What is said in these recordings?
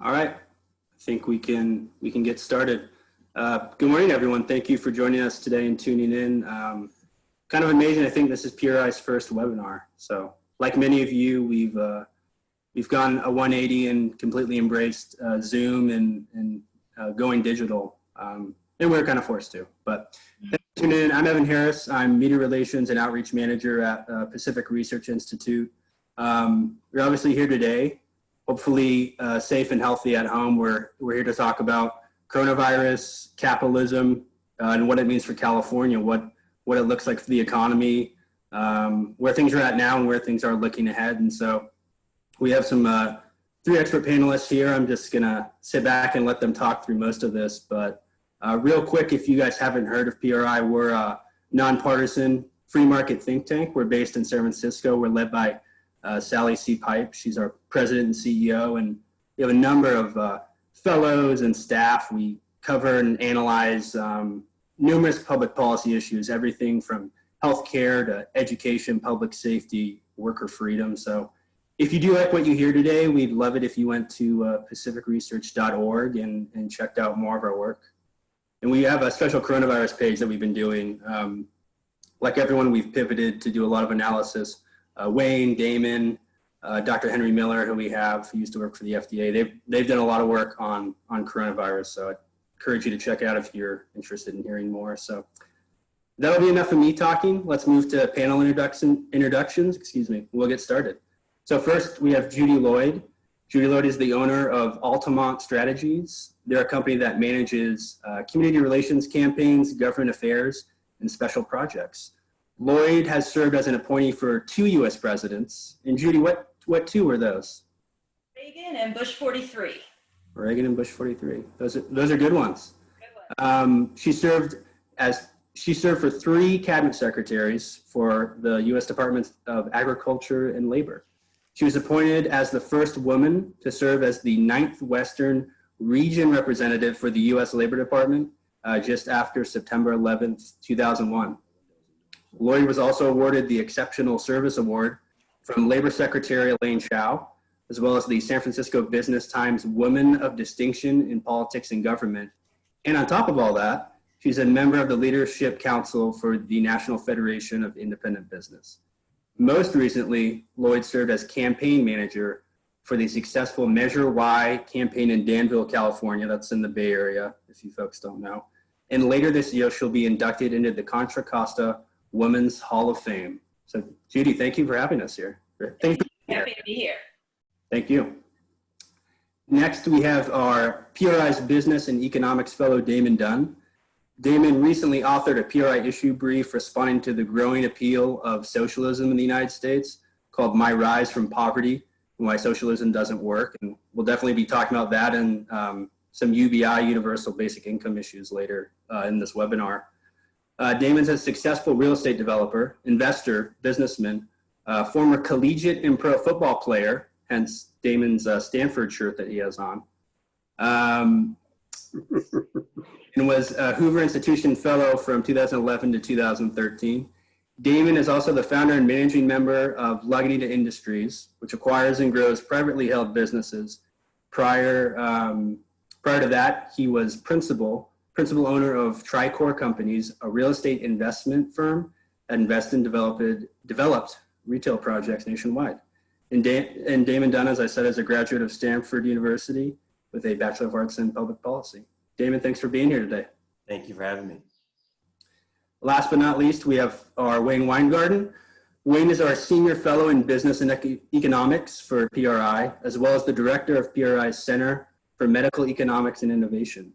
All right, I think we can get started. Good morning, everyone. Thank you for joining us today and tuning in. Kind of amazing. I think this is PRI's first webinar. So, like many of you, we've gone a 180 and completely embraced Zoom and going digital. And we're kind of forced to. But thanks for tuning in. I'm Evan Harris. I'm Media Relations and Outreach Manager at Pacific Research Institute. We're obviously here today, hopefully safe and healthy at home. We're here to talk about coronavirus, capitalism, and what it means for California, what it looks like for the economy, where things are at now and where things are looking ahead. And so we have some 3 expert panelists here. I'm just gonna sit back and let them talk through most of this. But real quick, if you guys haven't heard of PRI, we're a nonpartisan free market think tank. We're based in San Francisco. We're led by Sally C. Pipe. She's our president and CEO, and we have a number of fellows and staff. We cover and analyze numerous public policy issues, everything from healthcare to education, public safety, worker freedom. So if you do like what you hear today, we'd love it if you went to pacificresearch.org and checked out more of our work. And we have a special coronavirus page that we've been doing. Like everyone, we've pivoted to do a lot of analysis. Wayne, Damon, Dr. Henry Miller, who we have, who used to work for the FDA, they've done a lot of work on coronavirus. So I encourage you to check out if you're interested in hearing more. So that'll be enough of me talking. Let's move to panel introductions. We'll get started. So first we have Judy Lloyd. Judy Lloyd is the owner of Altamont Strategies. They're a company that manages community relations campaigns, government affairs, and special projects. Lloyd has served as an appointee for 2 U.S. presidents. And Judy, what 2 were those? Reagan and Bush 43. Reagan and Bush 43. Those are good ones. Good one. She served for 3 cabinet secretaries for the U.S. Department of Agriculture and Labor. She was appointed as the first woman to serve as the 9th Western Region Representative for the U.S. Labor Department just after September 11th, 2001. Lloyd was also awarded the Exceptional Service Award from Labor Secretary Elaine Chao, as well as the San Francisco Business Times Woman of Distinction in Politics and Government. And on top of all that, she's a member of the Leadership Council for the National Federation of Independent Business. Most recently, Lloyd served as campaign manager for the successful Measure Y campaign in Danville, California. That's in the Bay Area, if you folks don't know. And later this year, she'll be inducted into the Contra Costa Women's Hall of Fame. So Judy, thank you for having us here. Happy to be here. Thank you. Next, we have our PRI's Business and Economics Fellow, Damon Dunn. Damon recently authored a PRI issue brief responding to the growing appeal of socialism in the United States called My Rise from Poverty and Why Socialism Doesn't Work. And we'll definitely be talking about that and some UBI, Universal Basic Income issues later in this webinar. Damon's a successful real estate developer, investor, businessman, former collegiate and pro football player, hence Damon's Stanford shirt that he has on, and was a Hoover Institution Fellow from 2011 to 2013. Damon is also the founder and managing member of Lagunitas Industries, which acquires and grows privately held businesses. Prior to that, he was principal owner of Tricor Companies, a real estate investment firm that invests and developed retail projects nationwide. And Damon Dunn, as I said, is a graduate of Stanford University with a Bachelor of Arts in Public Policy. Damon, thanks for being here today. Thank you for having me. Last but not least, we have our Wayne Winegarden. Wayne is our Senior Fellow in Business and Economics for PRI, as well as the Director of PRI's Center for Medical Economics and Innovation.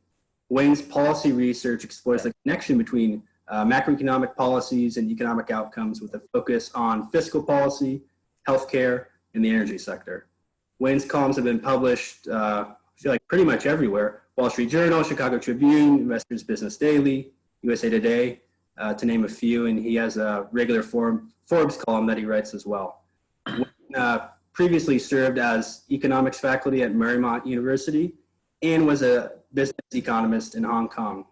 Wayne's policy research explores the connection between macroeconomic policies and economic outcomes with a focus on fiscal policy, healthcare, and the energy sector. Wayne's columns have been published, I feel like pretty much everywhere: Wall Street Journal, Chicago Tribune, Investors Business Daily, USA Today, to name a few, and he has a regular Forbes column that he writes as well. Wayne previously served as economics faculty at Marymount University and was a business economist in Hong Kong.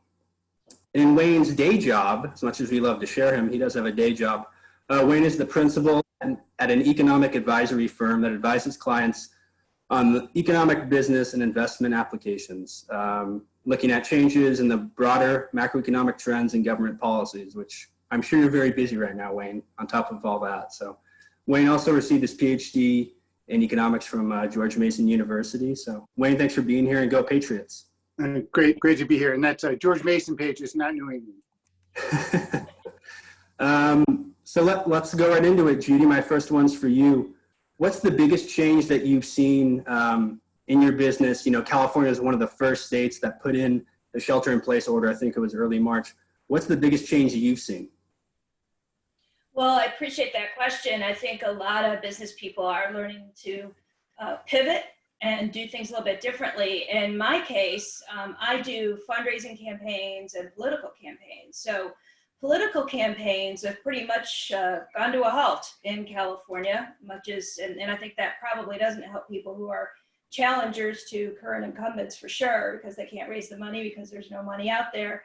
In Wayne's day job, as much as we love to share him, he does have a day job. Wayne is the principal at an economic advisory firm that advises clients on the economic, business, and investment applications, looking at changes in the broader macroeconomic trends and government policies, which I'm sure you're very busy right now, Wayne, on top of all that. So Wayne also received his Ph.D. in economics from George Mason University. So Wayne, thanks for being here, and go Patriots. Great to be here. And that's George Mason Patriots, not New England. So let's go right into it. Judy, my first one's for you. What's the biggest change that you've seen in your business? You know, California is one of the first states that put in the shelter-in-place order. I think it was early March. What's the biggest change that you've seen? Well, I appreciate that question. I think a lot of business people are learning to pivot and do things a little bit differently. In my case, I do fundraising campaigns and political campaigns. So political campaigns have pretty much gone to a halt in California, and I think that probably doesn't help people who are challengers to current incumbents for sure, because they can't raise the money because there's no money out there.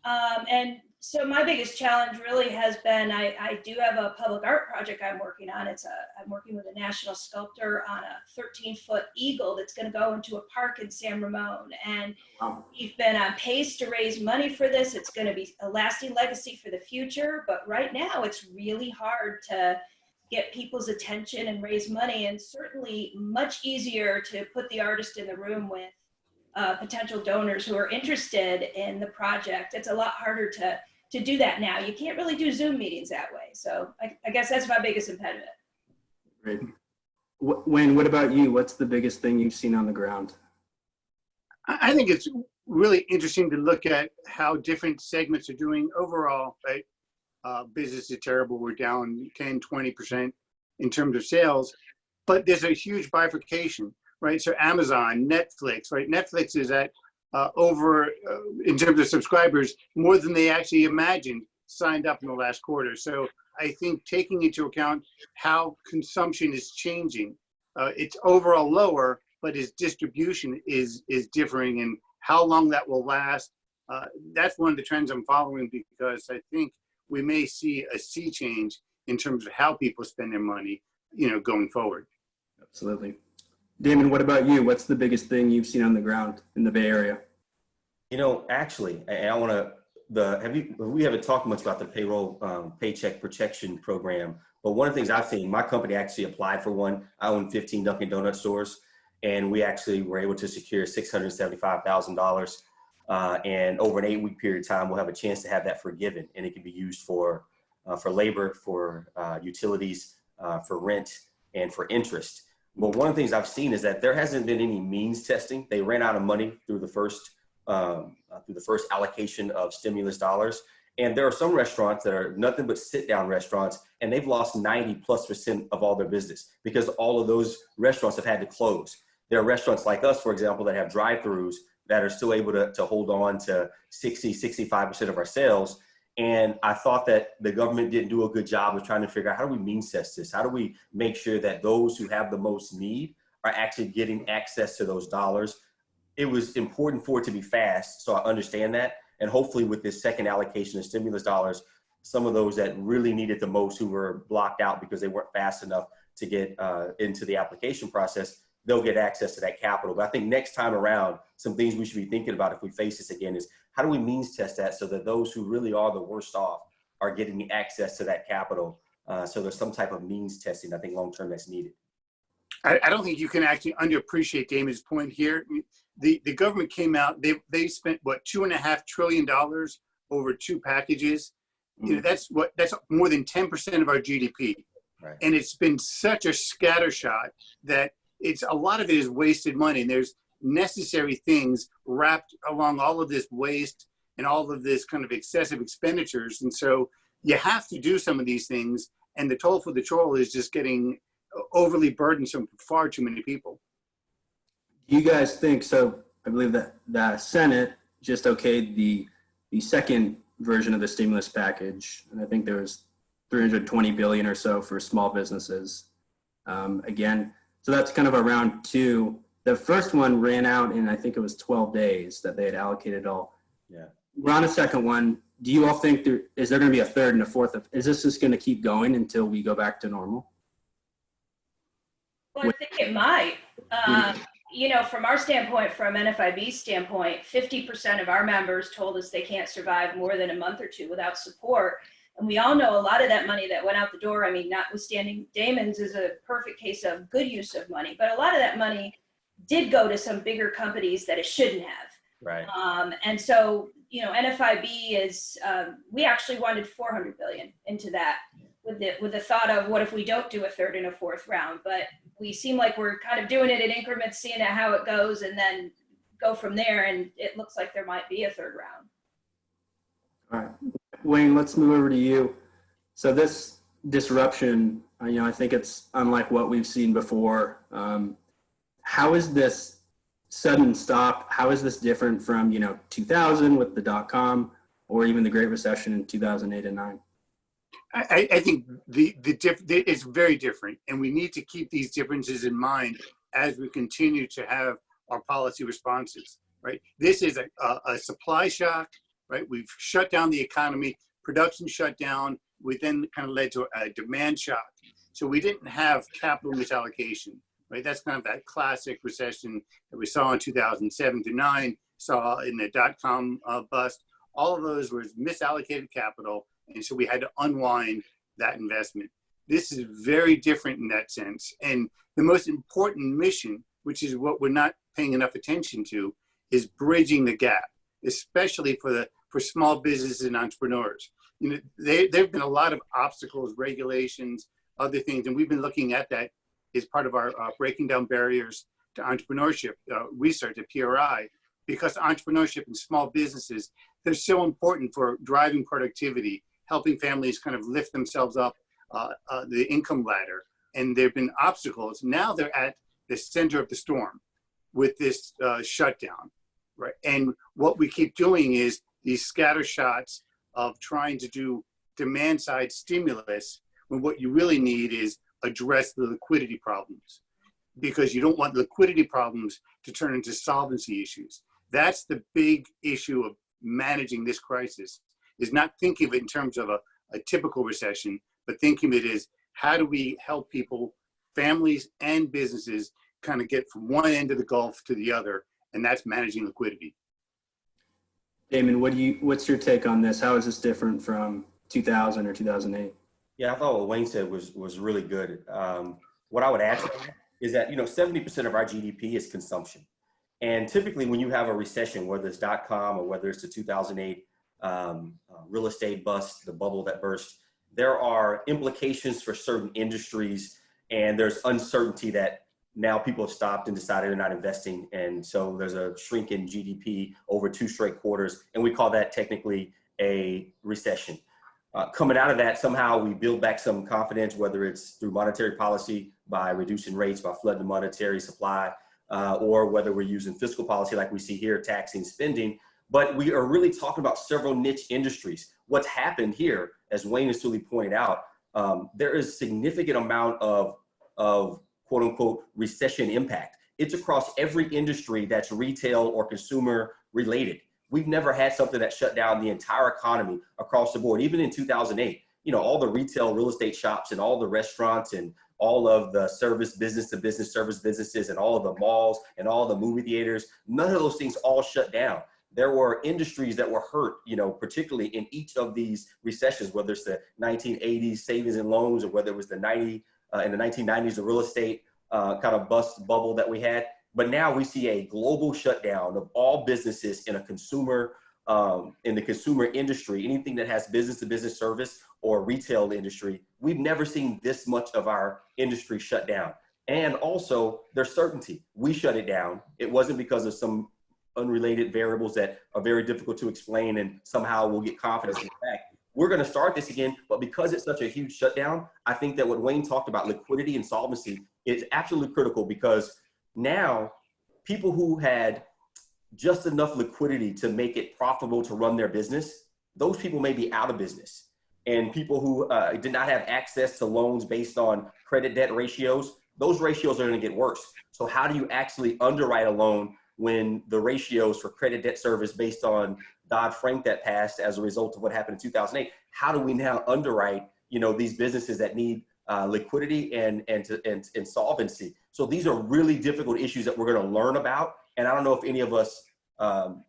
And so my biggest challenge really has been, I do have a public art project I'm working on. I'm working with a national sculptor on a 13-foot eagle that's going to go into a park in San Ramon. And we've been on pace to raise money for this. It's going to be a lasting legacy for the future. But right now, it's really hard to get people's attention and raise money, and certainly much easier to put the artist in the room with potential donors who are interested in the project. It's a lot harder to do that now. You can't really do Zoom meetings that way. So I guess that's my biggest impediment. Great. Wayne, what about you? What's the biggest thing you've seen on the ground? I think it's really interesting to look at how different segments are doing overall, right? Business is terrible. We're down 10, 20% in terms of sales, but there's a huge bifurcation, right? So Amazon, Netflix, right? Netflix is at over, in terms of subscribers, more than they actually imagined signed up in the last quarter. So I think taking into account how consumption is changing, it's overall lower, but its distribution is differing, and how long that will last. That's one of the trends I'm following, because I think we may see a sea change in terms of how people spend their money, going forward. Absolutely. Damon, what about you? What's the biggest thing you've seen on the ground in the Bay Area? Actually, and I want to, we haven't talked much about the payroll Paycheck protection program, but one of the things I've seen, my company actually applied for one. I own 15 Dunkin' Donut stores, and we actually were able to secure $675,000. And over an 8-week period of time, we'll have a chance to have that forgiven, and it can be used for labor, for utilities, for rent, and for interest. But one of the things I've seen is that there hasn't been any means testing. They ran out of money through the first allocation of stimulus dollars. And there are some restaurants that are nothing but sit-down restaurants, and they've lost 90+% of all their business because all of those restaurants have had to close. There are restaurants like us, for example, that have drive-thrus that are still able to hold on to 65% of our sales. And I thought that the government didn't do a good job of trying to figure out, how do we means test this? How do we make sure that those who have the most need are actually getting access to those dollars? It was important for it to be fast, so I understand that. And hopefully with this second allocation of stimulus dollars, some of those that really needed the most, who were blocked out because they weren't fast enough to get into the application process, they'll get access to that capital. But I think next time around, some things we should be thinking about if we face this again is, how do we means test that so that those who really are the worst off are getting access to that capital? So there's some type of means testing, I think long-term, that's needed. I don't think you can actually underappreciate Damon's point here. The government came out, they spent what, $2.5 trillion over 2 packages. That's more than 10% of our GDP. Right. And it's been such a scattershot that a lot of it is wasted money. And there's necessary things wrapped along all of this waste and all of this kind of excessive expenditures. And so you have to do some of these things, and the toll for the troll is just getting overly burdensome for far too many people. Do you guys think, so I believe that the Senate just okayed the second version of the stimulus package, and I think there was $320 billion or so for small businesses. Again, so that's kind of a round 2. The first one ran out in, I think it was 12 days that they had allocated all. Yeah. We're on a second one. Do you all think is there going to be a third and a fourth? Is this just going to keep going until we go back to normal? Well, I think it might. You know, from our standpoint, from NFIB's standpoint, 50% of our members told us they can't survive more than a month or two without support. And we all know a lot of that money that went out the door, I mean, notwithstanding Damon's is a perfect case of good use of money, but a lot of that money did go to some bigger companies that it shouldn't have. Right. And so, you know, NFIB is, we actually wanted 400 billion into that with the thought of what if we don't do a third and a fourth round, but we seem like we're kind of doing it in increments, seeing how it goes, and then go from there. And it looks like there might be a third round. All right, Wayne, let's move over to you. So this disruption, you know, I think it's unlike what we've seen before. How is this sudden stop? How is this different from, you know, 2000 with the .com or even the Great Recession in 2008 and 9? I think it's very different, and we need to keep these differences in mind as we continue to have our policy responses, right? This is a supply shock, right? We've shut down the economy, production shut down, we then kind of led to a demand shock. So we didn't have capital misallocation, right? That's kind of that classic recession that we saw in 2007 to 9, saw in the .com bust. All of those was misallocated capital. And so we had to unwind that investment. This is very different in that sense. And the most important mission, which is what we're not paying enough attention to, is bridging the gap, especially for small businesses and entrepreneurs. You know, there have been a lot of obstacles, regulations, other things, and we've been looking at that as part of our breaking down barriers to entrepreneurship research at PRI, because entrepreneurship and small businesses, they're so important for driving productivity, helping families kind of lift themselves up the income ladder. And there have been obstacles. Now they're at the center of the storm with this shutdown, right? And what we keep doing is these scatter shots of trying to do demand side stimulus when what you really need is address the liquidity problems, because you don't want liquidity problems to turn into solvency issues. That's the big issue of managing this crisis, is not thinking of it in terms of a typical recession, but thinking of it as how do we help people, families and businesses, kind of get from one end of the gulf to the other, and that's managing liquidity. Damon, what's your take on this? How is this different from 2000 or 2008? Yeah, I thought what Wayne said was really good. What I would add to that is that, you know, 70% of our GDP is consumption. And typically when you have a recession, whether it's .com or whether it's the 2008 real estate bust, the bubble that burst, there are implications for certain industries, and there's uncertainty that now people have stopped and decided they're not investing. And so there's a shrink in GDP over 2 straight quarters. And we call that technically a recession. Coming out of that, somehow we build back some confidence, whether it's through monetary policy by reducing rates, by flooding the monetary supply, or whether we're using fiscal policy like we see here, taxing spending. But we are really talking about several niche industries. What's happened here, as Wayne has truly pointed out, there is a significant amount of quote unquote recession impact. It's across every industry that's retail or consumer related. We've never had something that shut down the entire economy across the board. Even in 2008, you know, all the retail real estate shops and all the restaurants and all of the service business to business service businesses and all of the malls and all the movie theaters, none of those things all shut down. There were industries that were hurt, you know, particularly in each of these recessions, whether it's the 1980s savings and loans or whether it was the in the 1990s, the real estate kind of bust bubble that we had. But now we see a global shutdown of all businesses in a consumer, in the consumer industry, anything that has business to business service or retail industry. We've never seen this much of our industry shut down. And also there's certainty. We shut it down. It wasn't because of some unrelated variables that are very difficult to explain and somehow we'll get confidence in the fact. We're going to start this again, but because it's such a huge shutdown, I think that what Wayne talked about, liquidity and solvency, is absolutely critical, because now people who had just enough liquidity to make it profitable to run their business, those people may be out of business. And people who did not have access to loans based on credit debt ratios, those ratios are going to get worse. So how do you actually underwrite a loan when the ratios for credit debt service based on Dodd-Frank that passed as a result of what happened in 2008, how do we now underwrite, you know, these businesses that need liquidity, and solvency. So these are really difficult issues that we're going to learn about. And I don't know if any of us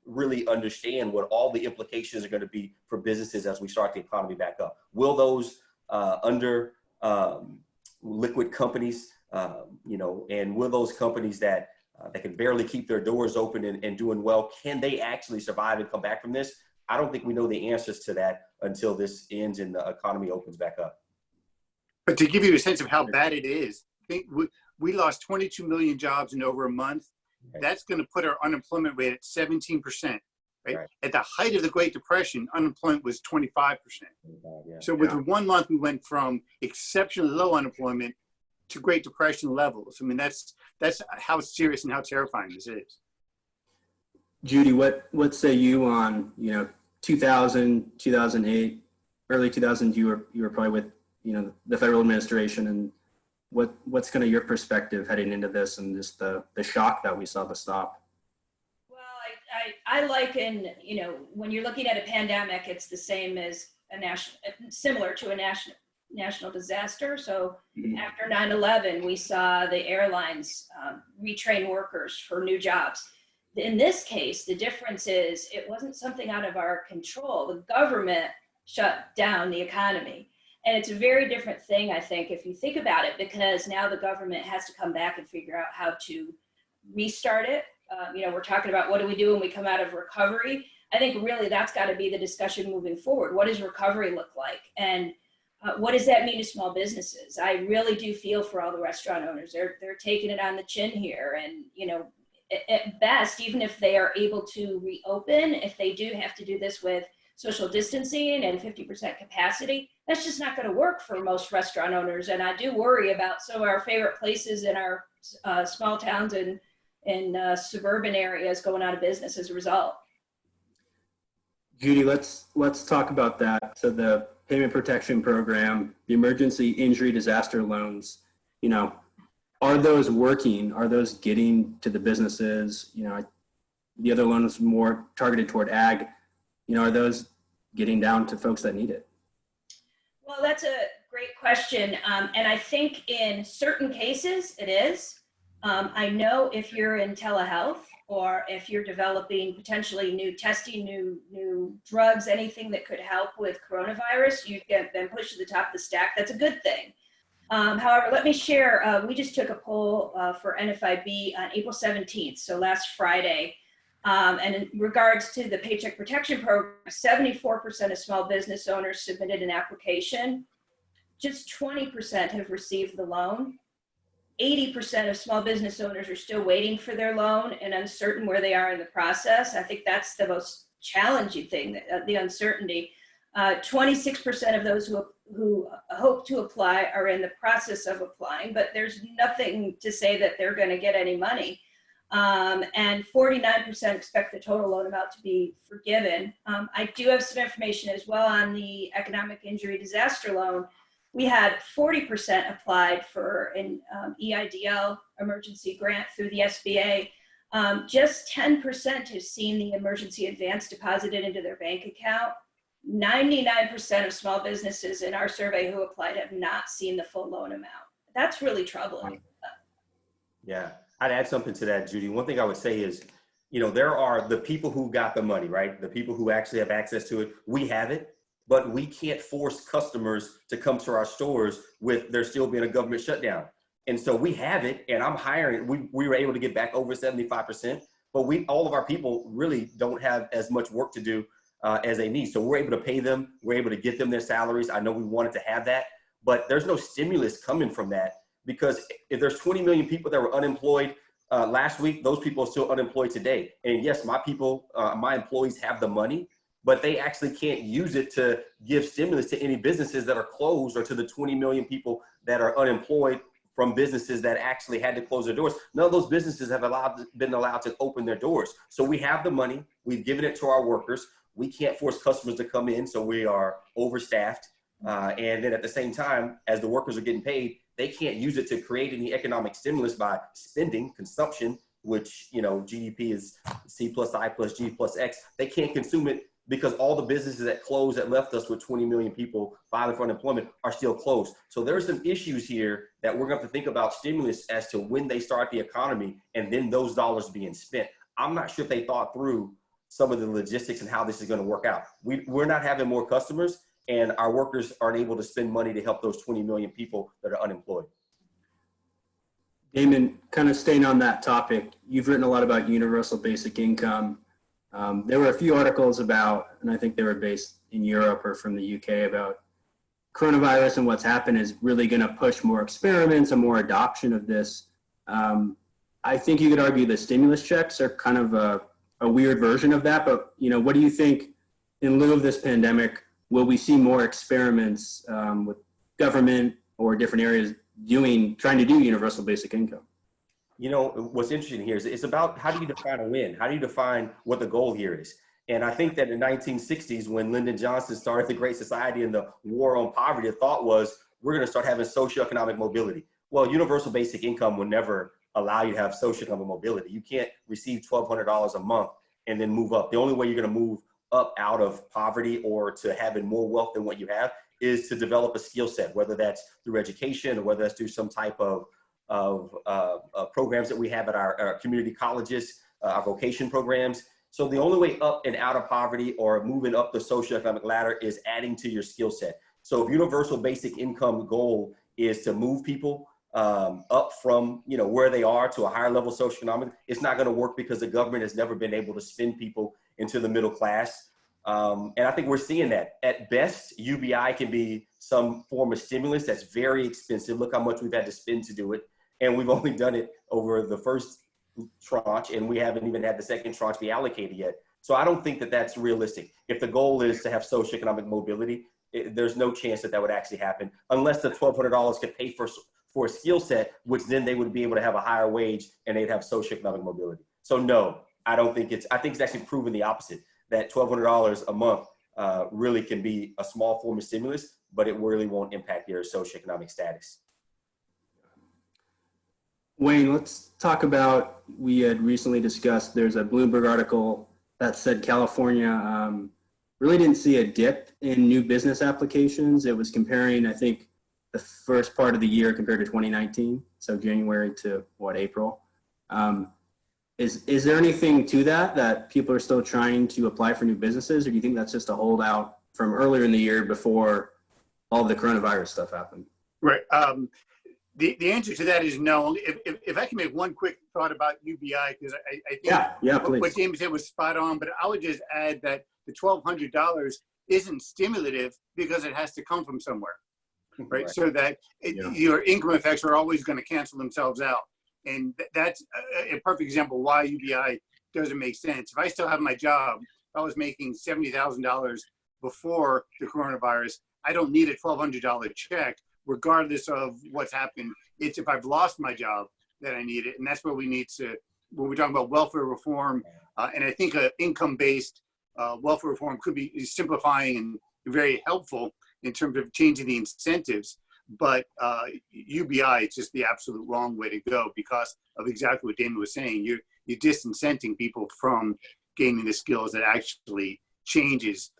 really understand what all the implications are going to be for businesses as we start the economy back up. Will those liquid companies, and will those companies that can barely keep their doors open and doing well, can they actually survive and come back from this? I don't think we know the answers to that until this ends and the economy opens back up. But to give you a sense of how bad it is, I think we lost 22 million jobs in over a month. Okay. That's going to put our unemployment rate at 17%. Right? Right. At the height of the Great Depression, unemployment was 25%. Yeah. So within 1 month, we went from exceptionally low unemployment to Great Depression levels. I mean, that's how serious and how terrifying this is. Judy, what say you on 2000, 2008, early 2000s? You were probably with the federal administration, and what's kind of your perspective heading into this and just the shock that we saw the stop? Well, I liken, when you're looking at a pandemic, it's the same as similar to a national disaster. So after 9/11, we saw the airlines retrain workers for new jobs. In this case, the difference is it wasn't something out of our control. The government shut down the economy. And it's a very different thing, I think, if you think about it, because now the government has to come back and figure out how to restart it. We're talking about what do we do when we come out of recovery. I think really that's got to be the discussion moving forward. What does recovery look like? And what does that mean to small businesses? I really do feel for all the restaurant owners. They're taking it on the chin here. And, at best, even if they are able to reopen, if they do have to do this with social distancing and 50% capacity, that's just not going to work for most restaurant owners. And I do worry about some of our favorite places in our small towns and suburban areas going out of business as a result. Judy, let's talk about that. So the payment protection program, the emergency injury disaster loans, are those working? Are those getting to the businesses? The other loan is more targeted toward ag. Are those getting down to folks that need it? Well, that's a great question. And I think in certain cases it is. I know if you're in telehealth or if you're developing potentially new testing, new drugs, anything that could help with coronavirus, you get been pushed to the top of the stack. That's a good thing. However, let me share, we just took a poll for NFIB on April 17th, so last Friday. And in regards to the Paycheck Protection Program, 74% of small business owners submitted an application. Just 20% have received the loan. 80% of small business owners are still waiting for their loan and uncertain where they are in the process. I think that's the most challenging thing, the uncertainty. 26% of those who hope to apply are in the process of applying, but there's nothing to say that they're going to get any money. And 49% expect the total loan amount to be forgiven. I do have some information as well on the economic injury disaster loan. We had 40% applied for an EIDL emergency grant through the SBA. Just 10% have seen the emergency advance deposited into their bank account. 99% of small businesses in our survey who applied have not seen the full loan amount. That's really troubling. Yeah, I'd add something to that, Judy. One thing I would say is, there are the people who got the money, right? The people who actually have access to it. We have it, but we can't force customers to come to our stores with there still being a government shutdown. And so we have it, and I'm hiring. We were able to get back over 75%, but all of our people really don't have as much work to do as they need. So we're able to pay them. We're able to get them their salaries. I know we wanted to have that, but there's no stimulus coming from that, because if there's 20 million people that were unemployed last week, those people are still unemployed today. And yes, my people, my employees have the money, but they actually can't use it to give stimulus to any businesses that are closed or to the 20 million people that are unemployed from businesses that actually had to close their doors. None of those businesses have been allowed to open their doors. So we have the money. We've given it to our workers. We can't force customers to come in, so we are overstaffed. And then at the same time, as the workers are getting paid, they can't use it to create any economic stimulus by spending, consumption, which, GDP is C plus I plus G plus X. They can't consume it because all the businesses that closed that left us with 20 million people filing for unemployment are still closed. So there's some issues here that we're going to have to think about stimulus as to when they start the economy and then those dollars being spent. I'm not sure if they thought through some of the logistics and how this is going to work out. We're not having more customers, and our workers aren't able to spend money to help those 20 million people that are unemployed. Damon, kind of staying on that topic, you've written a lot about universal basic income. There were a few articles about, and I think they were based in Europe or from the UK, about coronavirus and what's happened is really going to push more experiments and more adoption of this. I think you could argue the stimulus checks are kind of a weird version of that, but what do you think in lieu of this pandemic, will we see more experiments with government or different areas trying to do universal basic income? What's interesting here is it's about how do you define a win? How do you define what the goal here is? And I think that in the 1960s, when Lyndon Johnson started the Great Society and the war on poverty, the thought was we're going to start having socioeconomic mobility. Well, universal basic income will never allow you to have socioeconomic mobility. You can't receive $1,200 a month and then move up. The only way you're going to move up out of poverty or to having more wealth than what you have is to develop a skill set, whether that's through education or whether that's through some type of programs that we have at our community colleges, our vocation programs. So the only way up and out of poverty or moving up the socioeconomic ladder is adding to your skill set. So if universal basic income goal is to move people up from where they are to a higher level socioeconomic, it's not going to work because the government has never been able to spin people into the middle class. And I think we're seeing that. At best, UBI can be some form of stimulus that's very expensive. Look how much we've had to spend to do it. And we've only done it over the first tranche, and we haven't even had the second tranche be allocated yet. So I don't think that that's realistic. If the goal is to have socioeconomic mobility, there's no chance that that would actually happen unless the $1,200 could pay for a skill set, which then they would be able to have a higher wage and they'd have socioeconomic mobility. So no, I think it's actually proven the opposite, that $1,200 a month really can be a small form of stimulus, but it really won't impact your socioeconomic status. Wayne, let's talk about, we had recently discussed, there's a Bloomberg article that said California really didn't see a dip in new business applications. It was comparing, I think, the first part of the year compared to 2019, so January to April. Is there anything to that people are still trying to apply for new businesses, or do you think that's just a holdout from earlier in the year before all the coronavirus stuff happened? Right. The answer to that is no. If I can make one quick thought about UBI, because I think what Damon said was spot on, but I would just add that the $1,200 isn't stimulative because it has to come from somewhere, right? So that your income effects are always going to cancel themselves out. And that's a perfect example why UBI doesn't make sense. If I still have my job, if I was making $70,000 before the coronavirus, I don't need a $1,200 check, regardless of what's happened. It's if I've lost my job that I need it. And that's where we need to, when we're talking about welfare reform, and I think income-based welfare reform could be simplifying and very helpful in terms of changing the incentives. But UBI is just the absolute wrong way to go because of exactly what Damon was saying. You're disincenting people from gaining the skills that actually changes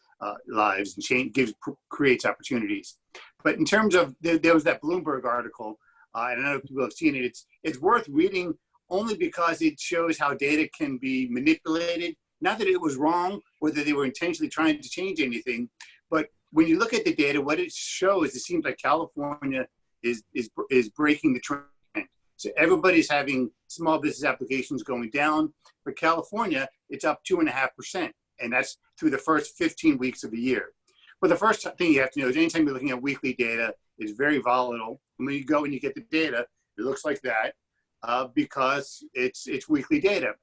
lives and creates opportunities. But in terms of, there was that Bloomberg article, and I don't know if people have seen it, it's worth reading only because it shows how data can be manipulated. Not that it was wrong or that they were intentionally trying to change anything, but when you look at the data, what it shows, it seems like California is breaking the trend. So everybody's having small business applications going down. For California, it's up 2.5%, and that's through the first 15 weeks of the year. But the first thing you have to know is anytime you're looking at weekly data, it's very volatile. And when you go and you get the data, it looks like that because it's weekly data.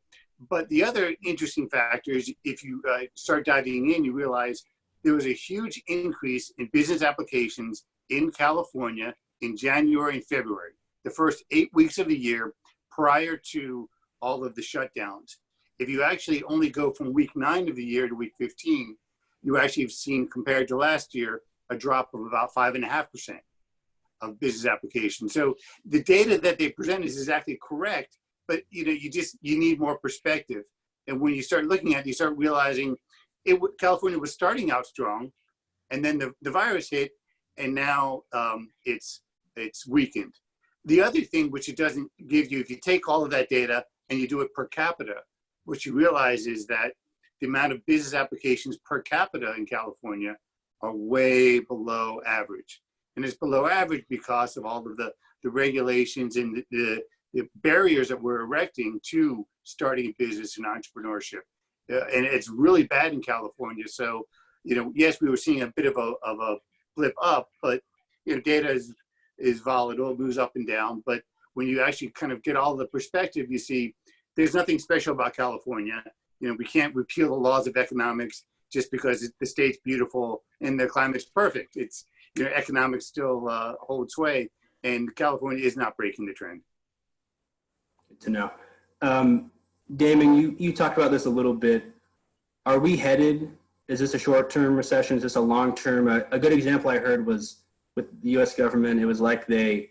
But the other interesting factor is if you start diving in, you realize there was a huge increase in business applications in California in January and February, the first 8 weeks of the year prior to all of the shutdowns. If you actually only go from week 9 of the year to week 15, you actually have seen, compared to last year, a drop of about 5.5% of business applications. So the data that they present is exactly correct, but you need more perspective. And when you start looking at it, you start realizing California was starting out strong, and then the virus hit, and now it's weakened. The other thing which it doesn't give you, if you take all of that data and you do it per capita, what you realize is that the amount of business applications per capita in California are way below average. And it's below average because of all of the regulations and the barriers that we're erecting to starting a business and entrepreneurship. And it's really bad in California. So, yes, we were seeing a bit of a blip up, but, data is volatile, it moves up and down. But when you actually kind of get all the perspective, you see there's nothing special about California. We can't repeal the laws of economics just because the state's beautiful and the climate's perfect. It's, economics still hold sway, and California is not breaking the trend. Good to know. Damon, you talked about this a little bit. Are we headed, is this a short-term recession? Is this a long-term? A good example I heard was with the US government. It was like they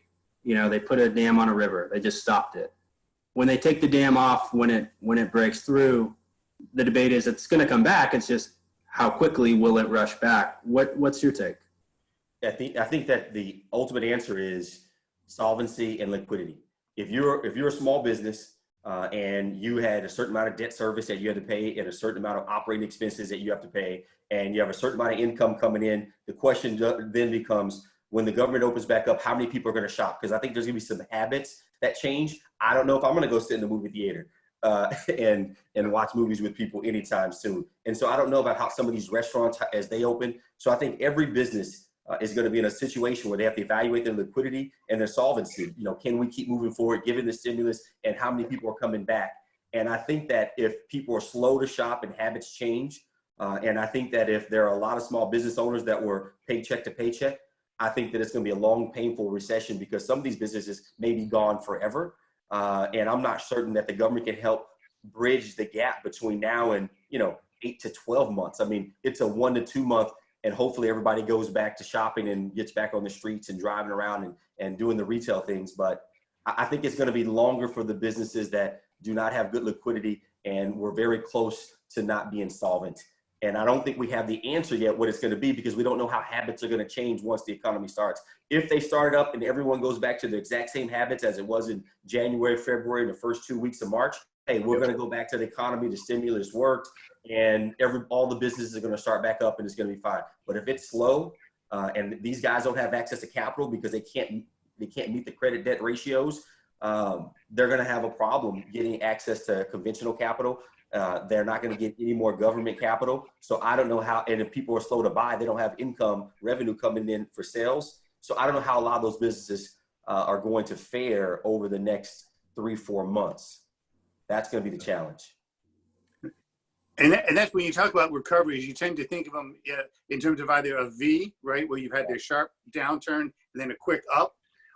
put a dam on a river. They just stopped it. When they take the dam off, when it breaks through, the debate is it's going to come back. It's just how quickly will it rush back? What's your take? I think that the ultimate answer is solvency and liquidity. If you're a small business and you had a certain amount of debt service that you had to pay and a certain amount of operating expenses that you have to pay, and you have a certain amount of income coming in, the question then becomes, when the government opens back up, how many people are going to shop? Because I think there's going to be some habits that change. I don't know if I'm going to go sit in the movie theater and watch movies with people anytime soon. And so I don't know about how some of these restaurants, as they open. So I think every business is going to be in a situation where they have to evaluate their liquidity and their solvency. Can we keep moving forward given the stimulus, and how many people are coming back? And I think that if people are slow to shop and habits change, and I think that if there are a lot of small business owners that were paycheck to paycheck, I think that it's going to be a long, painful recession because some of these businesses may be gone forever. And I'm not certain that the government can help bridge the gap between now and, 8 to 12 months. I mean, it's a 1 to 2 month, and hopefully everybody goes back to shopping and gets back on the streets and driving around and doing the retail things. But I think it's going to be longer for the businesses that do not have good liquidity, and we're very close to not being solvent. And I don't think we have the answer yet what it's going to be, because we don't know how habits are going to change once the economy starts. If they start up and everyone goes back to the exact same habits as it was in January, February, and the first 2 weeks of March, hey, we're going to go back to the economy. The stimulus worked, and all the businesses are going to start back up, and it's going to be fine. But if it's slow and these guys don't have access to capital because they can't meet the credit debt ratios, they're going to have a problem getting access to conventional capital. They're not going to get any more government capital. So I don't know how, and if people are slow to buy, they don't have revenue coming in for sales. So I don't know how a lot of those businesses are going to fare over the next 3-4 months. That's going to be the challenge. And that's when you talk about recoveries, you tend to think of them in terms of either a V, right, where you've had this sharp downturn and then a quick up,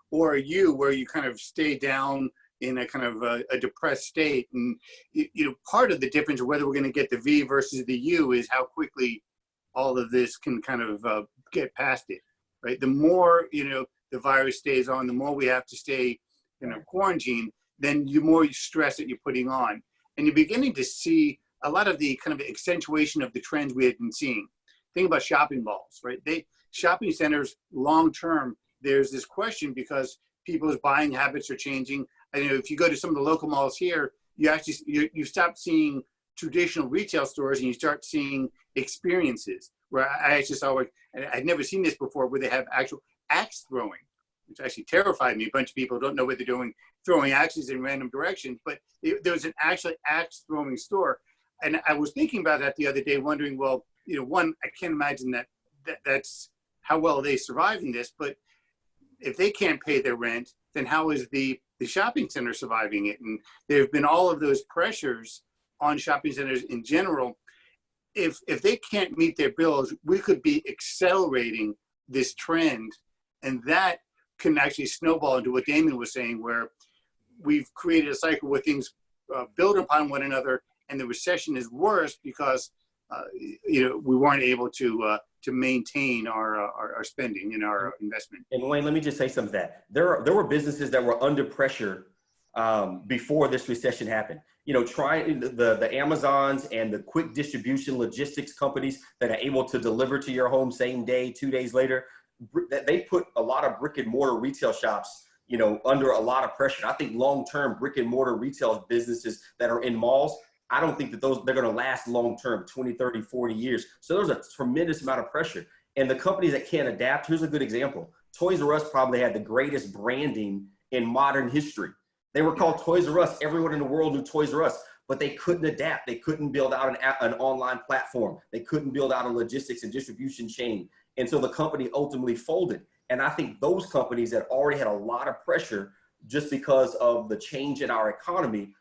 or a U, where you kind of stay down in a kind of a depressed state. And part of the difference of whether we're going to get the V versus the U is how quickly all of this can kind of get past it, right? The more the virus stays on, the more we have to stay quarantined, then the more stress that you're putting on, and you're beginning to see a lot of the kind of accentuation of the trends we had been seeing. Think about shopping malls, right? Shopping centers long term, there's this question because people's buying habits are changing. If you go to some of the local malls here, you stop seeing traditional retail stores and you start seeing experiences. Where I actually saw, and I'd never seen this before, where they have actual axe throwing, which actually terrified me. A bunch of people don't know what they're doing, throwing axes in random directions. But there was an actually axe throwing store, and I was thinking about that the other day, wondering, well, one, I can't imagine that's how well they survive in this, but if they can't pay their rent, then how is the shopping center surviving it? And there have been all of those pressures on shopping centers in general. If they can't meet their bills, we could be accelerating this trend, and that can actually snowball into what Damon was saying, where we've created a cycle where things build upon one another, and the recession is worse because we weren't able to maintain our spending and our investment. And Wayne, let me just say something to that. There were businesses that were under pressure before this recession happened. You know, trying the Amazons and the quick distribution logistics companies that are able to deliver to your home same day, 2 days later, that they put a lot of brick and mortar retail shops, you know, under a lot of pressure. I think long-term brick and mortar retail businesses that are in malls, I don't think that they're going to last long-term, 20, 30, 40 years. So there's a tremendous amount of pressure. And the companies that can't adapt, here's a good example. Toys R Us probably had the greatest branding in modern history. They were called Toys R Us. Everyone in the world knew Toys R Us, but they couldn't adapt. They couldn't build out an online platform. They couldn't build out a logistics and distribution chain. And so the company ultimately folded. And I think those companies that already had a lot of pressure just because of the change in our economy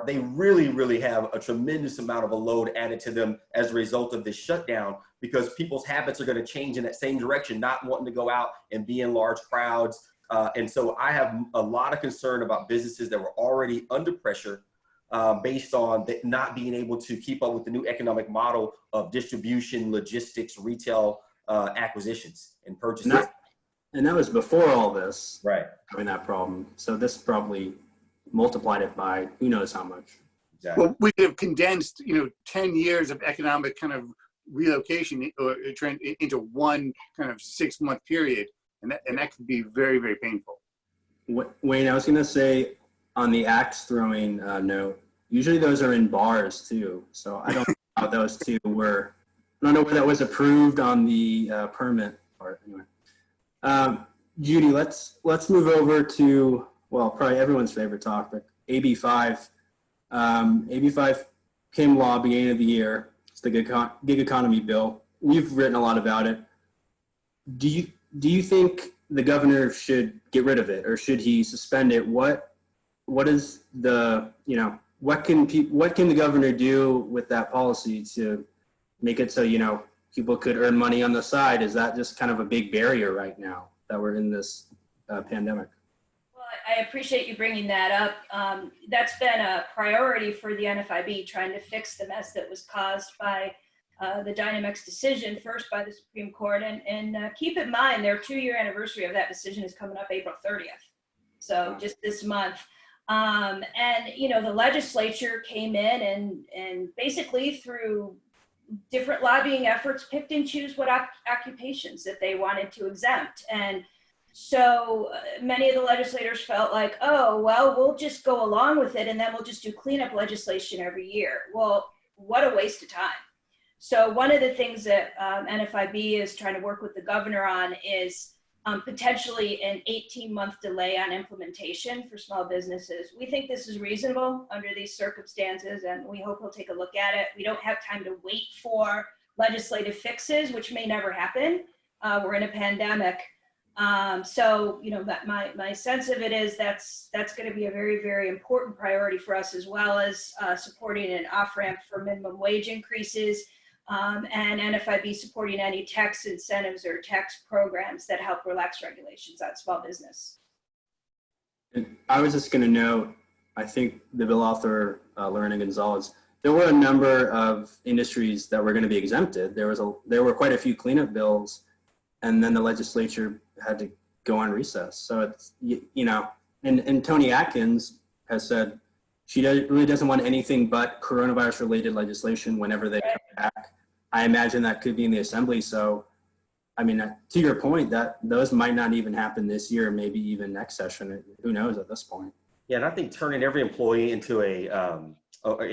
they really, really have a tremendous amount of a load added to them as a result of this shutdown, because people's habits are going to change in that same direction, not wanting to go out and be in large crowds. And so I have a lot of concern about businesses that were already under pressure based on not being able to keep up with the new economic model of distribution, logistics, retail acquisitions and purchases. And that was before all this, right? Having that problem. So this probably multiplied it by who knows how much. Exactly. Well, we have condensed, 10 years of economic kind of relocation or trend into one kind of 6-month period. And that could be very, very painful. Wayne, I was going to say on the axe throwing note, usually those are in bars too. So I don't know how those two were. I don't know where that was approved on the permit part. Anyway, Judy, let's move over to, well, probably everyone's favorite topic, AB 5. AB 5 came law beginning of the year. It's the gig economy bill. We've written a lot about it. Do you think the governor should get rid of it, or should he suspend it? What is the, what can the governor do with that policy to make it so, people could earn money on the side? Is that just kind of a big barrier right now that we're in this pandemic? Well, I appreciate you bringing that up. That's been a priority for the NFIB, trying to fix the mess that was caused by the Dynamex decision, first by the Supreme Court. And keep in mind, their 2-year anniversary of that decision is coming up April 30th. So just this month. And, the legislature came in and basically through different lobbying efforts picked and choose what occupations that they wanted to exempt. And so many of the legislators felt like, oh, well, we'll just go along with it and then we'll just do cleanup legislation every year. Well, what a waste of time. So one of the things that NFIB is trying to work with the governor on is potentially an 18-month delay on implementation for small businesses. We think this is reasonable under these circumstances, and we hope he'll take a look at it. We don't have time to wait for legislative fixes, which may never happen. We're in a pandemic. So, my sense of it is that's going to be a very, very important priority for us, as well as supporting an off-ramp for minimum wage increases, and NFIB supporting any tax incentives or tax programs that help relax regulations on small business. And I was just going to note, I think the bill author, Lorena Gonzalez, there were a number of industries that were going to be exempted. There were quite a few cleanup bills, and then the legislature had to go on recess. So it's, and Tony Atkins has said she really doesn't want anything but coronavirus related legislation whenever they come back. I imagine that could be in the assembly. So, to your point, that those might not even happen this year, maybe even next session. Who knows at this point? Yeah, and I think turning every employee into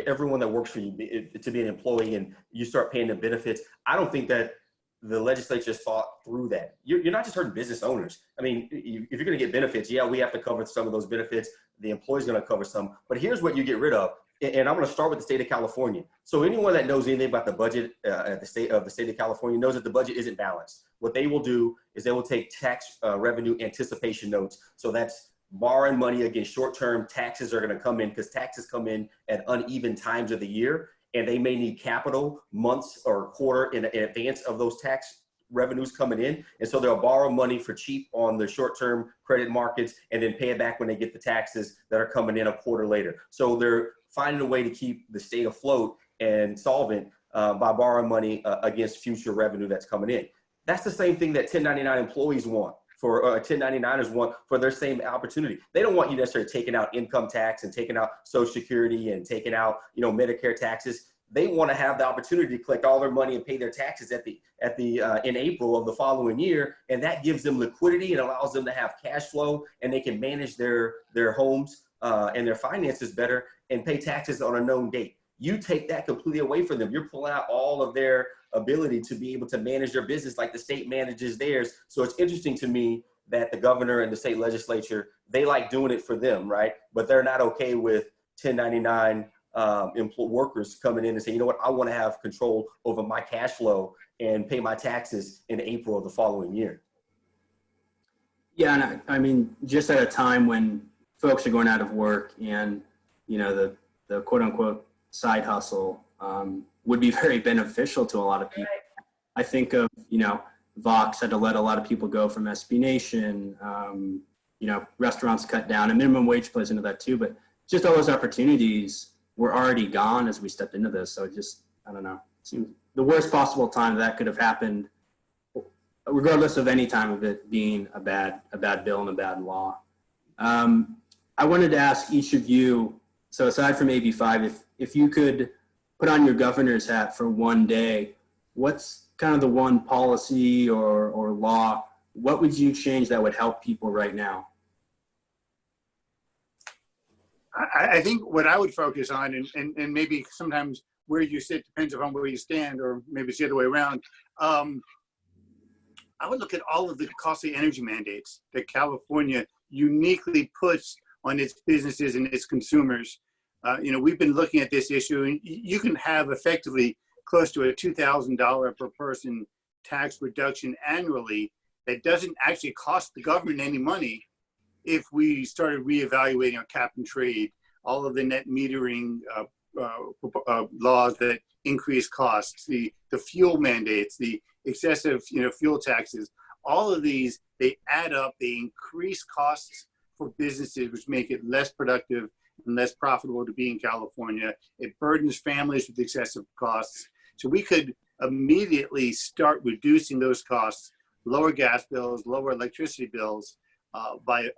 everyone that works for you to be an employee, and you start paying the benefits. I don't think that the legislature thought through that. You're not just hurting business owners. If you're going to get benefits, yeah, we have to cover some of those benefits. The employee's going to cover some. But here's what you get rid of. And I'm going to start with the state of California. So anyone that knows anything about the budget at the state of California knows that the budget isn't balanced. What they will do is they will take tax revenue anticipation notes. So that's borrowing money against short-term taxes are going to come in, because taxes come in at uneven times of the year, and they may need capital months or quarter in advance of those tax revenues coming in. And so they'll borrow money for cheap on the short-term credit markets and then pay it back when they get the taxes that are coming in a quarter later. So they're finding a way to keep the state afloat and solvent by borrowing money against future revenue that's coming in. That's the same thing that 1099 employees want for 1099ers want for their same opportunity. They don't want you necessarily taking out income tax and taking out Social Security and taking out, Medicare taxes. They want to have the opportunity to collect all their money and pay their taxes in April of the following year, and that gives them liquidity and allows them to have cash flow, and they can manage their homes and their finances better and pay taxes on a known date. You take that completely away from them. You're pulling out all of their ability to be able to manage their business like the state manages theirs. So it's interesting to me that the governor and the state legislature, they like doing it for them, right? But they're not okay with 1099 workers coming in and saying, you know what, I want to have control over my cash flow and pay my taxes in April of the following year. Yeah, and I mean, just at a time when folks are going out of work and, the quote unquote side hustle would be very beneficial to a lot of people. Right. I think of, Vox had to let a lot of people go from SB Nation, restaurants cut down, and minimum wage plays into that too, but just all those opportunities were already gone as we stepped into this. So I don't know, it seems the worst possible time that could have happened, regardless of any time of it being a bad bill and a bad law. I wanted to ask each of you, so aside from AB5, if you could put on your governor's hat for one day, what's kind of the one policy or law, what would you change that would help people right now? I think what I would focus on, and maybe sometimes where you sit depends upon where you stand, or maybe it's the other way around. I would look at all of the costly energy mandates that California uniquely puts on its businesses and its consumers. We've been looking at this issue, and you can have effectively close to a $2,000 per person tax reduction annually that doesn't actually cost the government any money if we started reevaluating our cap and trade, all of the net metering laws that increase costs, the fuel mandates, the excessive fuel taxes, all of these, they add up, they increase costs for businesses, which make it less productive and less profitable to be in California. It burdens families with excessive costs. So we could immediately start reducing those costs, lower gas bills, lower electricity bills, by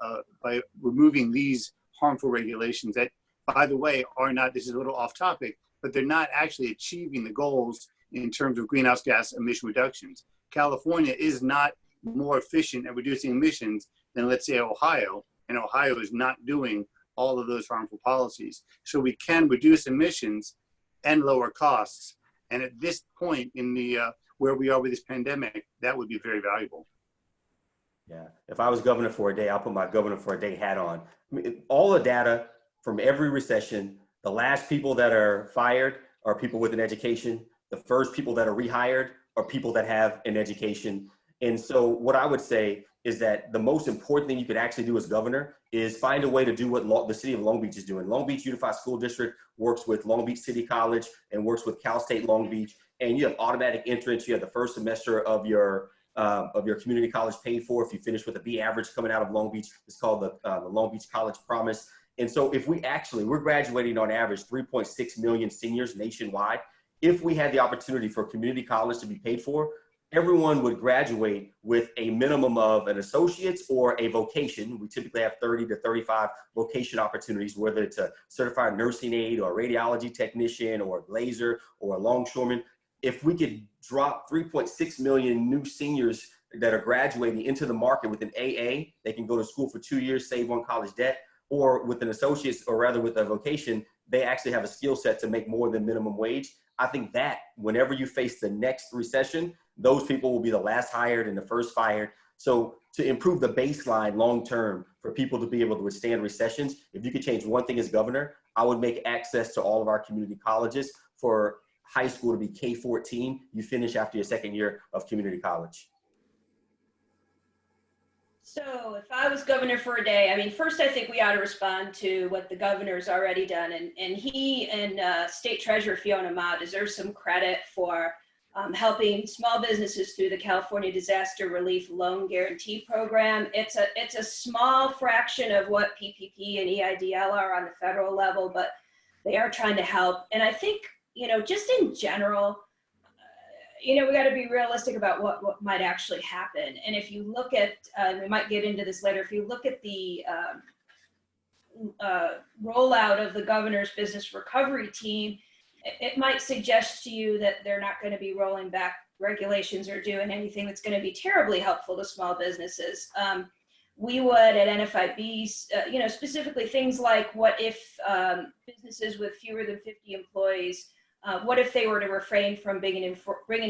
removing these harmful regulations that, by the way, are not, this is a little off topic, but they're not actually achieving the goals in terms of greenhouse gas emission reductions. California is not more efficient at reducing emissions than, let's say, Ohio, and Ohio is not doing all of those harmful policies. So we can reduce emissions and lower costs. And at this point in the where we are with this pandemic, that would be very valuable. Yeah, if I was governor for a day, I'll put my governor for a day hat on. I mean, all the data from every recession, the last people that are fired are people with an education. The first people that are rehired are people that have an education. And so what I would say is that the most important thing you could actually do as governor is find a way to do what the city of Long Beach is doing. Long Beach Unified School District works with Long Beach City College and works with Cal State Long Beach. And you have automatic entrance. You have the first semester of your community college paid for if you finish with a B average coming out of Long Beach. It's called the Long Beach College Promise. And so if we're graduating on average 3.6 million seniors nationwide. If we had the opportunity for community college to be paid for, everyone would graduate with a minimum of an associate's or a vocation. We typically have 30 to 35 vocation opportunities, whether it's a certified nursing aide or a radiology technician or a glazer or a longshoreman. If we could drop 3.6 million new seniors that are graduating into the market with an AA, they can go to school for 2 years, save on college debt, or with an associate's, or rather with a vocation, they actually have a skill set to make more than minimum wage. I think that whenever you face the next recession, those people will be the last hired and the first fired. So to improve the baseline long-term for people to be able to withstand recessions, if you could change one thing as governor, I would make access to all of our community colleges for high school to be K-14. You finish after your second year of community college. So if I was governor for a day, I mean, first, I think we ought to respond to what the governor's already done. And he and State Treasurer Fiona Ma deserve some credit for helping small businesses through the California Disaster Relief Loan Guarantee Program. It's a small fraction of what PPP and EIDL are on the federal level, but they are trying to help. And I think, just in general, you know, we got to be realistic about what might actually happen. And if you look at, we might get into this later, if you look at the rollout of the governor's business recovery team, it might suggest to you that they're not going to be rolling back regulations or doing anything that's going to be terribly helpful to small businesses. We would at NFIB, you know, specifically things like what if businesses with fewer than 50 employees, what if they were to refrain from bringing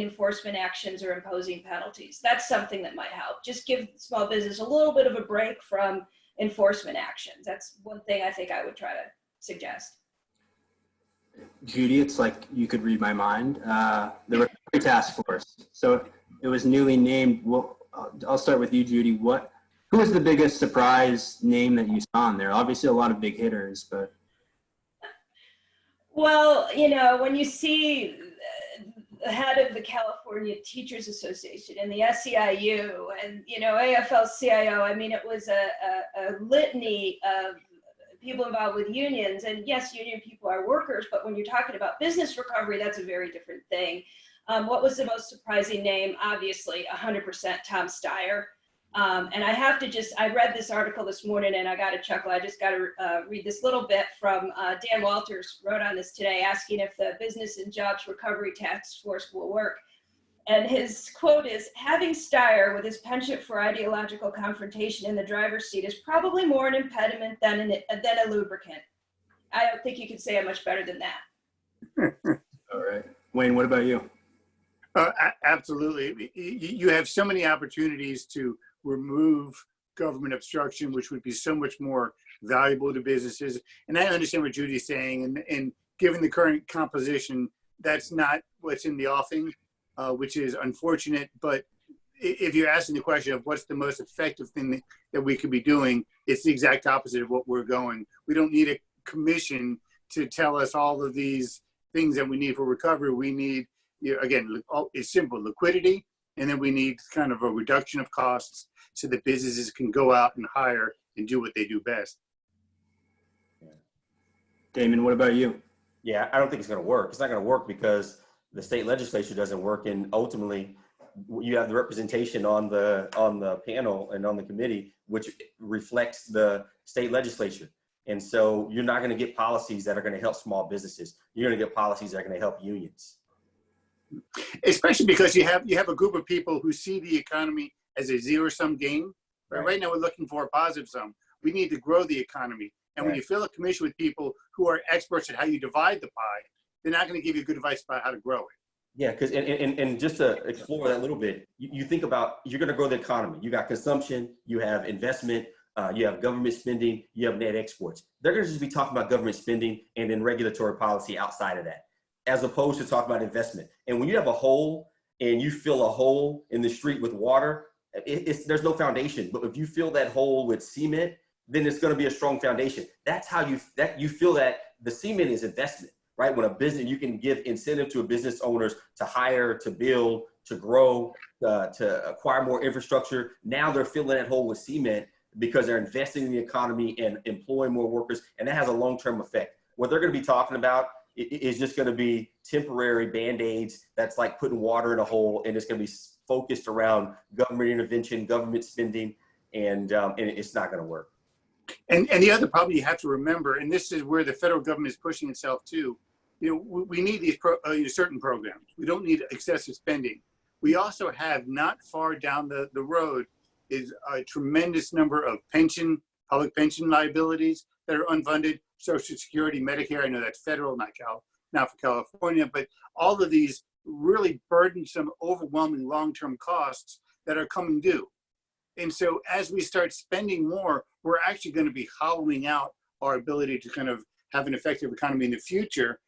enforcement actions or imposing penalties? That's something that might help. Just give small business a little bit of a break from enforcement actions. That's one thing I think I would try to suggest. Judy, it's like you could read my mind. The Recovery Task Force. So it was newly named. Well, I'll start with you, Judy. Who was the biggest surprise name that you saw on there? Obviously, a lot of big hitters, but. Well, you know, when you see the head of the California Teachers Association and the SEIU and, you know, AFL-CIO, I mean, it was a litany of people involved with unions. And yes, union people are workers, but when you're talking about business recovery, that's a very different thing. What was the most surprising name? Obviously, 100% Tom Steyer. And I have to I read this article this morning and I got to chuckle. I just got to read this little bit from Dan Walters wrote on this today, asking if the Business and Jobs Recovery Task Force will work. And his quote is, having Steyer with his penchant for ideological confrontation in the driver's seat is probably more an impediment than a lubricant. I don't think you could say it much better than that. All right. Wayne, what about you? Absolutely. You have so many opportunities to remove government obstruction, which would be so much more valuable to businesses. And I understand what Judy's saying. And given the current composition, that's not what's in the offing, which is unfortunate. But if you're asking the question of what's the most effective thing that we could be doing, it's the exact opposite of what we're going. We don't need a commission to tell us all of these things that we need for recovery. We need, again, it's simple, liquidity. And then we need kind of a reduction of costs so that businesses can go out and hire and do what they do best. Damon, what about you? Yeah, I don't think it's going to work. It's not going to work because the state legislature doesn't work, and ultimately you have the representation on the panel and on the committee, which reflects the state legislature. And so you're not going to get policies that are going to help small businesses. You're going to get policies that are going to help unions. Especially because you have a group of people who see the economy as a zero-sum game. Right now we're looking for a positive sum. We need to grow the economy. And when you fill a commission with people who are experts at how you divide the pie, they're not going to give you good advice about how to grow it. Yeah, because and just to explore that a little bit, you think about, you're going to grow the economy. You got consumption, you have investment, you have government spending, you have net exports. They're going to just be talking about government spending and then regulatory policy outside of that, as opposed to talking about investment. And when you have a hole and you fill a hole in the street with water, there's no foundation. But if you fill that hole with cement, then it's going to be a strong foundation. That's how you feel that the cement is investment, right? When a business, you can give incentive to a business owners to hire, to build, to grow, to acquire more infrastructure. Now they're filling that hole with cement because they're investing in the economy and employing more workers. And that has a long-term effect. What they're going to be talking about is just going to be temporary Band-Aids. That's like putting water in a hole, and it's going to be focused around government intervention, government spending, and it's not going to work. And the other problem you have to remember, and this is where the federal government is pushing itself too, we need these certain programs. We don't need excessive spending. We also have, not far down the road, is a tremendous number of public pension liabilities that are unfunded. Social Security, Medicare, I know that's federal, not for California, but all of these really burdensome, overwhelming long-term costs that are coming due. And so as we start spending more, we're actually going to be hollowing out our ability to kind of have an effective economy in the future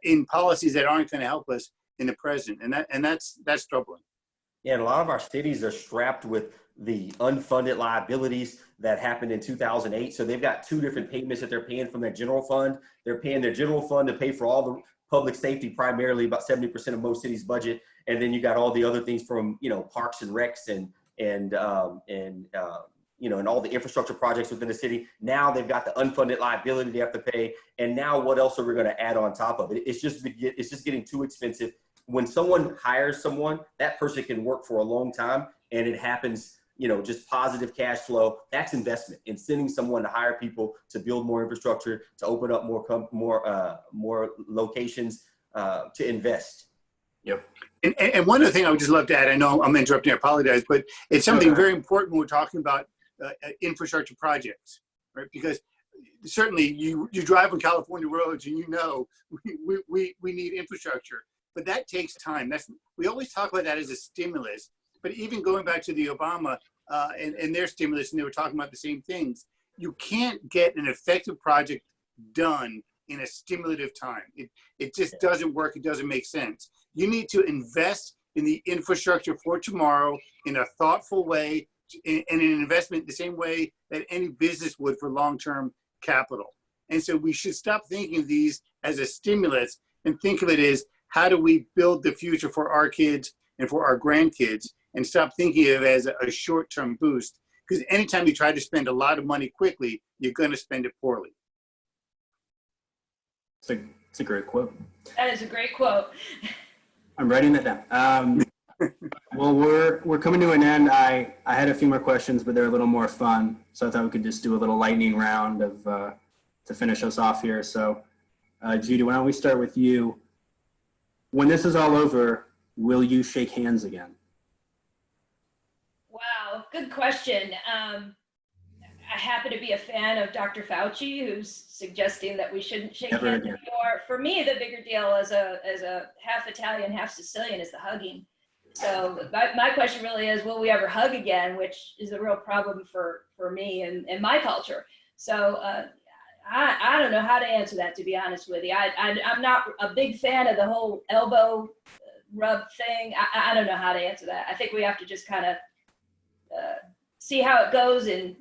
in policies that aren't going to help us in the present. And that's troubling. Yeah, and a lot of our cities are strapped with the unfunded liabilities that happened in 2008. So they've got two different payments that they're paying from their general fund. They're paying their general fund to pay for all the public safety, primarily about 70% of most cities' budget. And then you got all the other things from, parks and recs and all the infrastructure projects within the city. Now they've got the unfunded liability they have to pay. And now what else are we going to add on top of it? It's just getting too expensive. when someone hires someone, that person can work for a long time, and it happens, just positive cash flow. That's investment in sending someone to hire people to build more infrastructure, to open up more locations, to invest. Yep. And one other thing I would just love to add, I know I'm interrupting, I apologize, but it's something very important when we're talking about infrastructure projects, right? Because certainly you drive on California roads and we need infrastructure, but that takes time. We always talk about that as a stimulus, but even going back to the Obama and their stimulus, and they were talking about the same things, you can't get an effective project done in a stimulative time. It just doesn't work. It doesn't make sense. You need to invest in the infrastructure for tomorrow in a thoughtful way, and an investment the same way that any business would for long-term capital. And so we should stop thinking of these as a stimulus and think of it as, how do we build the future for our kids and for our grandkids, and stop thinking of it as a short-term boost. Because anytime you try to spend a lot of money quickly, you're going to spend it poorly. It's a great quote. That is a great quote. I'm writing that down. Well, we're coming to an end. I had a few more questions, but they're a little more fun. So I thought we could just do a little lightning round to finish us off here. So Judy, why don't we start with you? When this is all over, will you shake hands again? Wow, good question. I happen to be a fan of Dr. Fauci, who's suggesting that we shouldn't shake hands anymore. For me, the bigger deal as a half Italian, half Sicilian is the hugging. So my question really is, will we ever hug again, which is a real problem for me and my culture. So I don't know how to answer that, to be honest with you. I'm not a big fan of the whole elbow rub thing. I don't know how to answer that. I think we have to just kind of see how it goes, and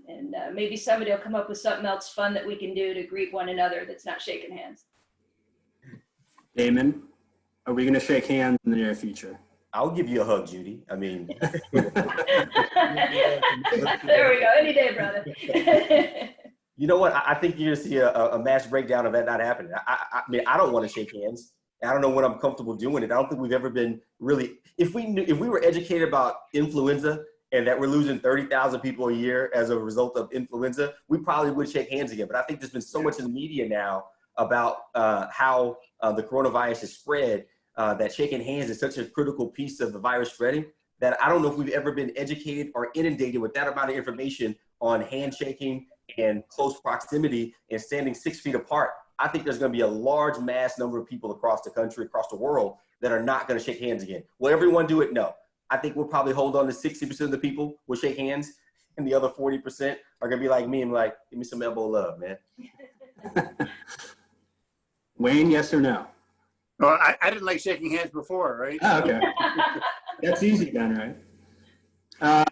maybe somebody will come up with something else fun that we can do to greet one another that's not shaking hands. Damon, are we going to shake hands in the near future? I'll give you a hug, Judy. I mean. There we go. Any day, brother. You know what? I think you're going to see a mass breakdown of that not happening. I mean, I don't want to shake hands. I don't know when I'm comfortable doing it. I don't think we've ever been really, if we were educated about influenza and that we're losing 30,000 people a year as a result of influenza, we probably would shake hands again. But I think there's been so much in the media now about how the coronavirus is spread, that shaking hands is such a critical piece of the virus spreading, that I don't know if we've ever been educated or inundated with that amount of information on handshaking and close proximity and standing 6 feet apart. I think there's going to be a large mass number of people across the country, across the world, that are not going to shake hands again. Will everyone do it? No. I think we'll probably hold on to 60% of the people will shake hands, and the other 40% are going to be like me and like, give me some elbow love, man. Wayne, yes or no? Well, I didn't like shaking hands before, right? Oh, okay. That's easy then, right?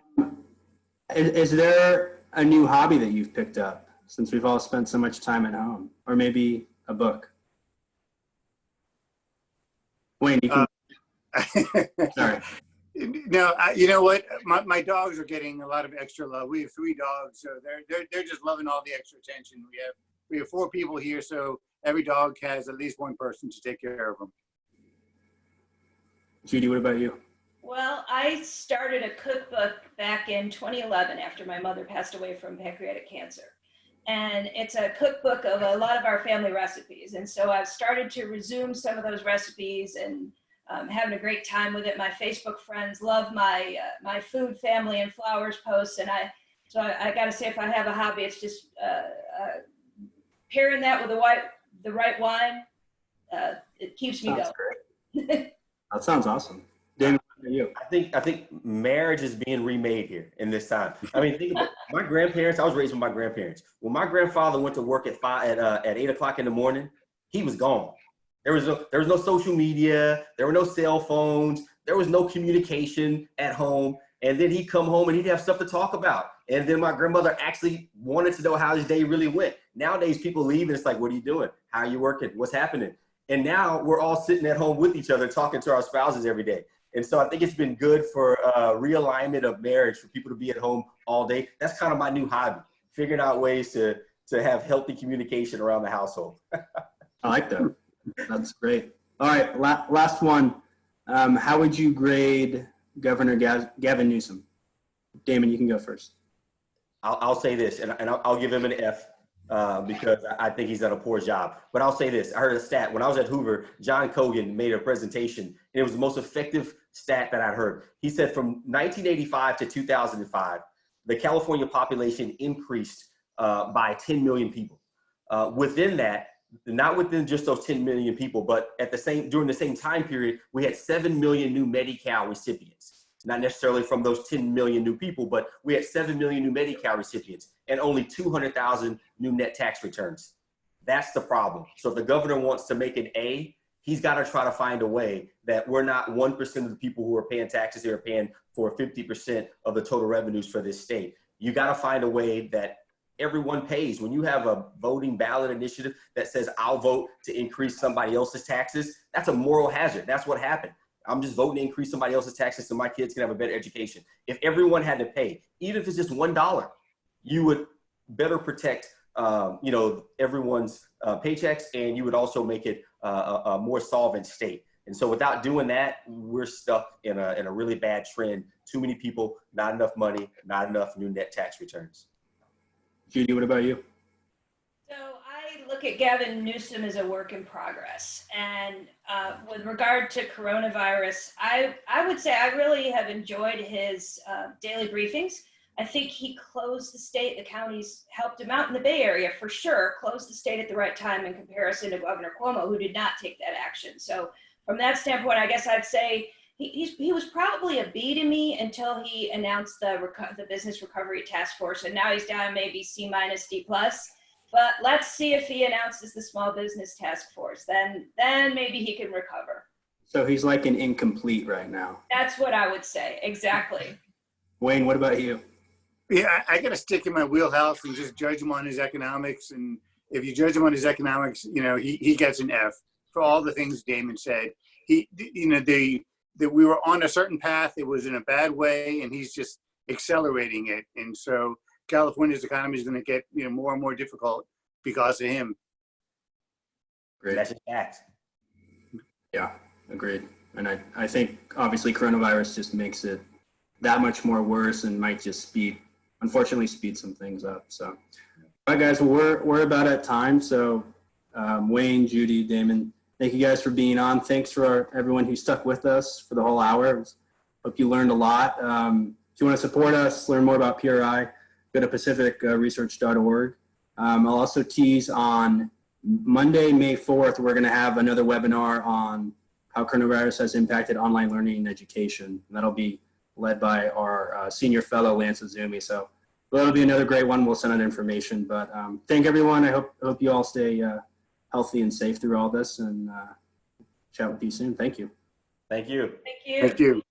Is there a new hobby that you've picked up since we've all spent so much time at home? Or maybe a book? Wayne, you can. Sorry. No, you know what? My dogs are getting a lot of extra love. We have 3 dogs, so they're just loving all the extra attention. We have 4 people here, so every dog has at least one person to take care of them. Judy, what about you? Well, I started a cookbook back in 2011 after my mother passed away from pancreatic cancer. And it's a cookbook of a lot of our family recipes. And so I've started to resume some of those recipes and having a great time with it. My Facebook friends love my my food, family, and flowers posts. And so I got to say, if I have a hobby, it's just pairing that with the right wine. It keeps me going. That sounds awesome. Damon, what about you? I think marriage is being remade here in this time. I mean, think about my grandparents. I was raised with my grandparents. When my grandfather went to work at 8 o'clock in the morning, he was gone. There was no social media. There were no cell phones. There was no communication at home. And then he'd come home and he'd have stuff to talk about. And then my grandmother actually wanted to know how his day really went. Nowadays, people leave and it's like, what are you doing? How are you working? What's happening? And now we're all sitting at home with each other, talking to our spouses every day. And so I think it's been good for realignment of marriage, for people to be at home all day. That's kind of my new hobby, figuring out ways to have healthy communication around the household. I like that. That's great. All right, last one. How would you grade Governor Gavin Newsom? Damon, you can go first. I'll say this, and I'll give him an F because I think he's done a poor job. But I'll say this. I heard a stat. When I was at Hoover, John Cogan made a presentation, and it was the most effective stat that I'd heard. He said from 1985 to 2005, the California population increased by 10 million people. Within that, not within just those 10 million people, but during the same time period, we had 7 million new Medi-Cal recipients. Not necessarily from those 10 million new people, but we had 7 million new Medi-Cal recipients and only 200,000 new net tax returns. That's the problem. So if the governor wants to make an A, he's got to try to find a way that we're not 1% of the people who are paying taxes here are paying for 50% of the total revenues for this state. You got to find a way that everyone pays. When you have a voting ballot initiative that says I'll vote to increase somebody else's taxes, that's a moral hazard. That's what happened. I'm just voting to increase somebody else's taxes so my kids can have a better education. If everyone had to pay, even if it's just $1, you would better protect, everyone's paychecks, and you would also make it a more solvent state. And so without doing that, we're stuck in a really bad trend. Too many people, not enough money, not enough new net tax returns. Judy, what about you? So I look at Gavin Newsom as a work in progress. And with regard to coronavirus, I would say I really have enjoyed his daily briefings. I think he closed the state. The counties helped him out in the Bay Area for sure, closed the state at the right time in comparison to Governor Cuomo, who did not take that action. So from that standpoint, I guess I'd say he was probably a B to me until he announced the Business Recovery Task Force, and now he's down maybe C minus, D plus. But let's see if he announces the Small Business Task Force, then maybe he can recover. So he's like an incomplete right now. That's what I would say, exactly. Wayne, what about you? Yeah, I got to stick in my wheelhouse and just judge him on his economics. And if you judge him on his economics, he gets an F for all the things Damon said. That we were on a certain path, it was in a bad way, and he's just accelerating it. And so California's economy is going to get more and more difficult because of him. Great. That's a fact. Yeah, agreed. And I think obviously coronavirus just makes it that much more worse and might just unfortunately speed some things up. So, all right, guys, well, we're about at time. So Wayne, Judy, Damon, thank you guys for being on. Thanks for everyone who stuck with us for the whole hour. Hope you learned a lot. If you want to support us, learn more about PRI, go to pacificresearch.org. I'll also tease on Monday, May 4th, we're going to have another webinar on how coronavirus has impacted online learning and education. And that'll be led by our senior fellow, Lance Azumi. So that'll be another great one. We'll send out information. But thank everyone. I hope you all stay healthy and safe through all this, and chat with you soon. Thank you. Thank you. Thank you. Thank you.